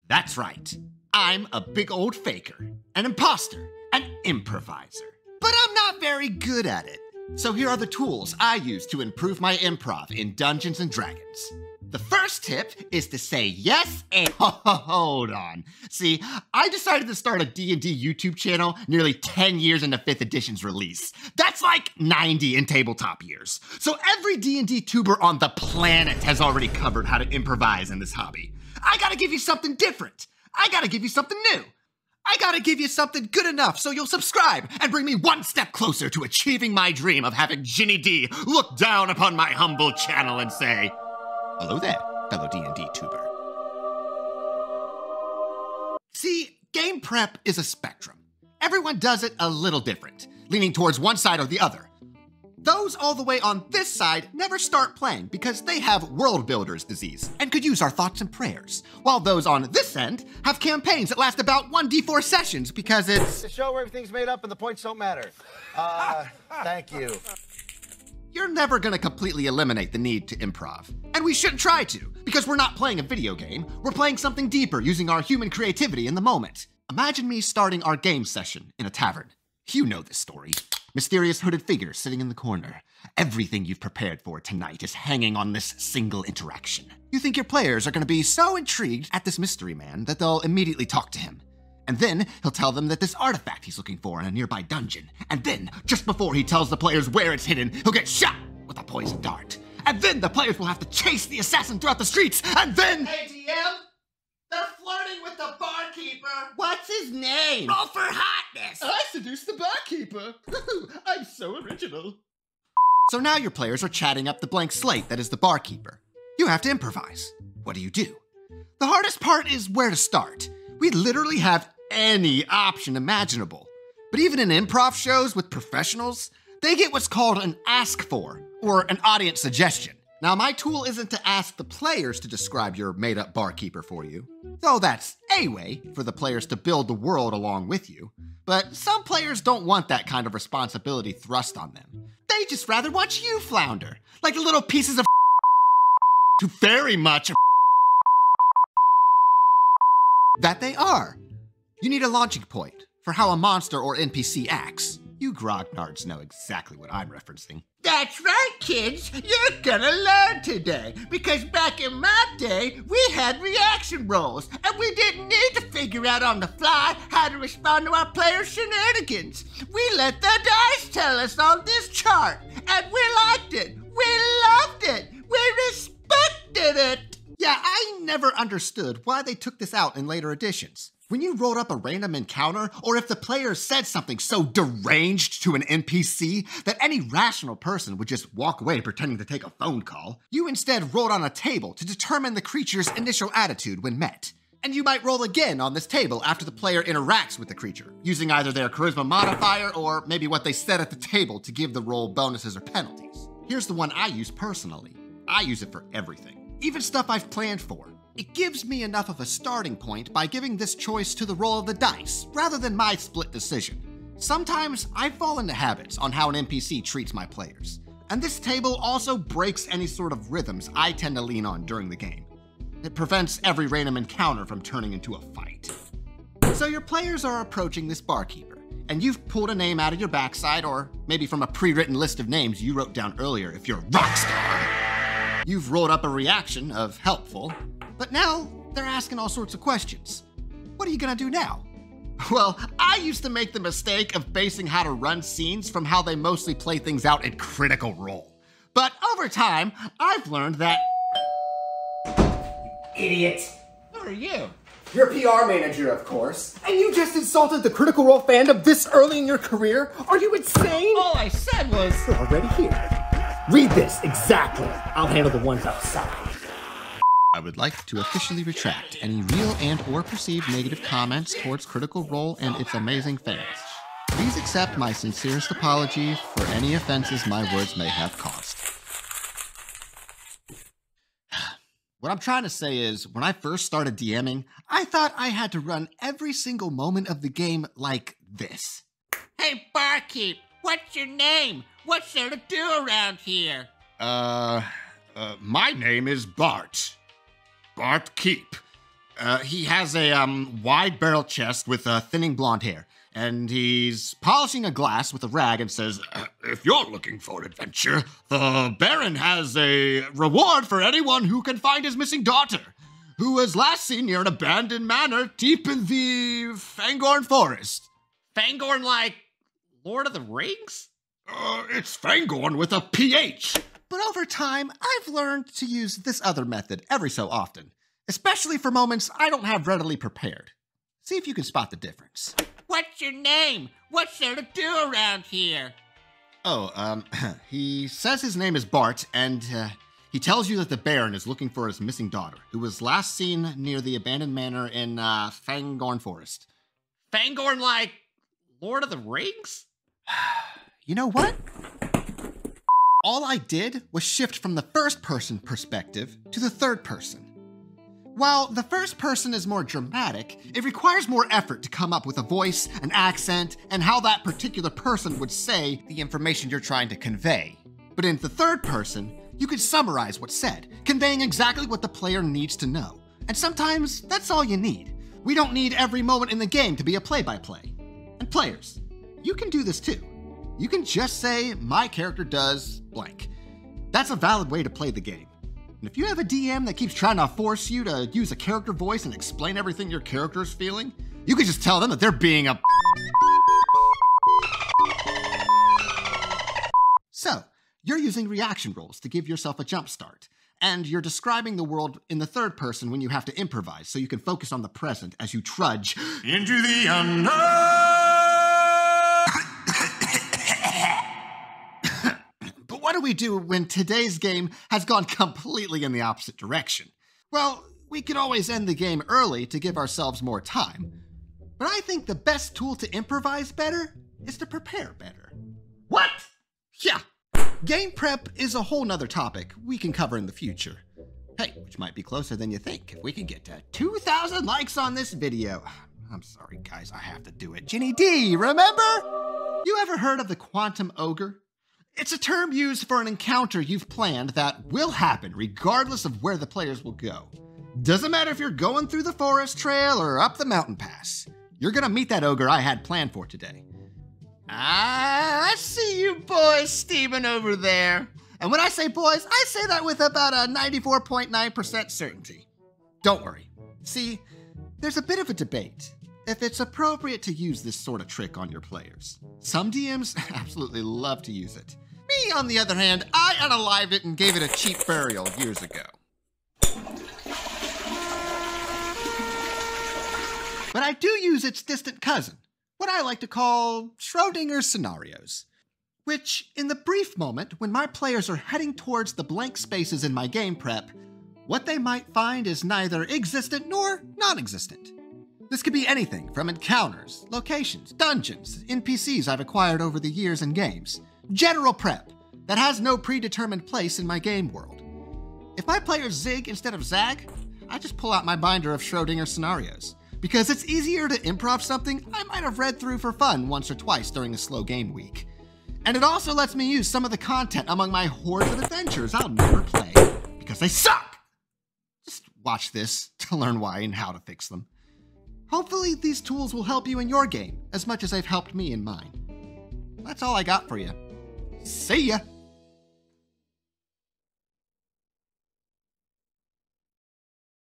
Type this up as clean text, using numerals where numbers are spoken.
That's right. I'm a big old faker, an imposter, an improviser. But I'm not very good at it. So here are the tools I use to improve my improv in Dungeons & Dragons. The first tip is to say yes and hold on. See, I decided to start a D&D YouTube channel nearly 10 years into 5th edition's release. That's like 90 in tabletop years. So every D&D tuber on the planet has already covered how to improvise in this hobby. I gotta give you something different. I gotta give you something new. I gotta give you something good enough so you'll subscribe and bring me one step closer to achieving my dream of having Ginny D look down upon my humble channel and say, "Hello there, fellow D&D tuber." See, game prep is a spectrum. Everyone does it a little different, leaning towards one side or the other. Those all the way on this side never start playing because they have world builder's disease and could use our thoughts and prayers, while those on this end have campaigns that last about 1d4 sessions because it's a show where everything's made up and the points don't matter. Thank you. You're never gonna completely eliminate the need to improv. And we shouldn't try to, because we're not playing a video game, we're playing something deeper using our human creativity in the moment. Imagine me starting our game session in a tavern. You know this story. Mysterious hooded figure sitting in the corner. Everything you've prepared for tonight is hanging on this single interaction. You think your players are gonna be so intrigued at this mystery man that they'll immediately talk to him. And then he'll tell them that this artifact he's looking for in a nearby dungeon. And then, just before he tells the players where it's hidden, he'll get shot with a poison dart. And then the players will have to chase the assassin throughout the streets, and then— Hey, DM! They're flirting with the barkeeper! What's his name? Roll for hotness! I seduced the barkeeper! I'm so original. So now your players are chatting up the blank slate that is the barkeeper. You have to improvise. What do you do? The hardest part is where to start. We literally have any option imaginable. But even in improv shows with professionals, they get what's called an ask for, or an audience suggestion. Now, my tool isn't to ask the players to describe your made-up barkeeper for you, though that's a way for the players to build the world along with you. But some players don't want that kind of responsibility thrust on them. They just rather watch you flounder, like the little pieces of to very much that they are. You need a launching point for how a monster or NPC acts. You grognards know exactly what I'm referencing. That's right, kids. You're gonna learn today. Because back in my day, we had reaction rolls, and we didn't need to figure out on the fly how to respond to our players' shenanigans. We let the dice tell us on this chart, and we liked it. We loved it. We respected it. Yeah, I never understood why they took this out in later editions. When you rolled up a random encounter, or if the player said something so deranged to an NPC that any rational person would just walk away pretending to take a phone call, you instead rolled on a table to determine the creature's initial attitude when met. And you might roll again on this table after the player interacts with the creature, using either their charisma modifier or maybe what they said at the table to give the roll bonuses or penalties. Here's the one I use personally. I use it for everything, even stuff I've planned for. It gives me enough of a starting point by giving this choice to the roll of the dice, rather than my split decision. Sometimes I fall into habits on how an NPC treats my players, and this table also breaks any sort of rhythms I tend to lean on during the game. It prevents every random encounter from turning into a fight. So your players are approaching this barkeeper, and you've pulled a name out of your backside, or maybe from a pre-written list of names you wrote down earlier if you're a rock star. You've rolled up a reaction of helpful, but now they're asking all sorts of questions. What are you gonna do now? Well, I used to make the mistake of basing how to run scenes from how they mostly play things out in Critical Role. But over time, I've learned that— Idiot. Who are you? Your PR manager, of course. And you just insulted the Critical Role fandom this early in your career? Are you insane? All I said was— You're already here. Read this, exactly. I'll handle the ones outside. I would like to officially retract any real and or perceived negative comments towards Critical Role and its amazing fans. Please accept my sincerest apology for any offenses my words may have caused. What I'm trying to say is, when I first started DMing, I thought I had to run every single moment of the game like this. Hey, barkeep, what's your name? What's there to do around here? My name is Bart. Bart Keep. He has a wide barrel chest with thinning blonde hair. And he's polishing a glass with a rag and says, if you're looking for adventure, the Baron has a reward for anyone who can find his missing daughter, who was last seen near an abandoned manor deep in the Fangorn Forest. Fangorn like Lord of the Rings? It's Fangorn with a PH. But over time, I've learned to use this other method every so often, especially for moments I don't have readily prepared. See if you can spot the difference. What's your name? What's there to do around here? Oh, he says his name is Bart, and he tells you that the Baron is looking for his missing daughter, who was last seen near the abandoned manor in Fangorn Forest. Fangorn like Lord of the Rings? You know what? All I did was shift from the first-person perspective to the third person. While the first person is more dramatic, it requires more effort to come up with a voice, an accent, and how that particular person would say the information you're trying to convey. But in the third person, you can summarize what's said, conveying exactly what the player needs to know. And sometimes that's all you need. We don't need every moment in the game to be a play-by-play. And players, you can do this too. You can just say, my character does blank. That's a valid way to play the game. And if you have a DM that keeps trying to force you to use a character voice and explain everything your character is feeling, you can just tell them that they're being a... So, you're using reaction rolls to give yourself a jump start, and you're describing the world in the third person when you have to improvise so you can focus on the present as you trudge into the unknown. But what do we do when today's game has gone completely in the opposite direction? Well, we could always end the game early to give ourselves more time. But I think the best tool to improvise better is to prepare better. What? Yeah. Game prep is a whole nother topic we can cover in the future. Hey, which might be closer than you think if we can get to 2,000 likes on this video. I'm sorry, guys, I have to do it. Ginny D, remember? You ever heard of the Quantum Ogre? It's a term used for an encounter you've planned that will happen regardless of where the players will go. Doesn't matter if you're going through the forest trail or up the mountain pass. You're gonna meet that ogre I had planned for today. I see you boys steaming over there. And when I say boys, I say that with about a 94.9% certainty. Don't worry. See, there's a bit of a debate if it's appropriate to use this sort of trick on your players. Some DMs absolutely love to use it. Me, on the other hand, I unalived it and gave it a cheap burial years ago. But I do use its distant cousin, what I like to call Schrodinger's scenarios, which, in the brief moment when my players are heading towards the blank spaces in my game prep, what they might find is neither existent nor non-existent. This could be anything from encounters, locations, dungeons, NPCs I've acquired over the years in games. General prep that has no predetermined place in my game world. If my players zig instead of zag, I just pull out my binder of Schrodinger scenarios, because it's easier to improv something I might have read through for fun once or twice during a slow game week. And it also lets me use some of the content among my horde of adventures I'll never play, because they suck! Just watch this to learn why and how to fix them. Hopefully these tools will help you in your game as much as they've helped me in mine. That's all I got for you. See ya!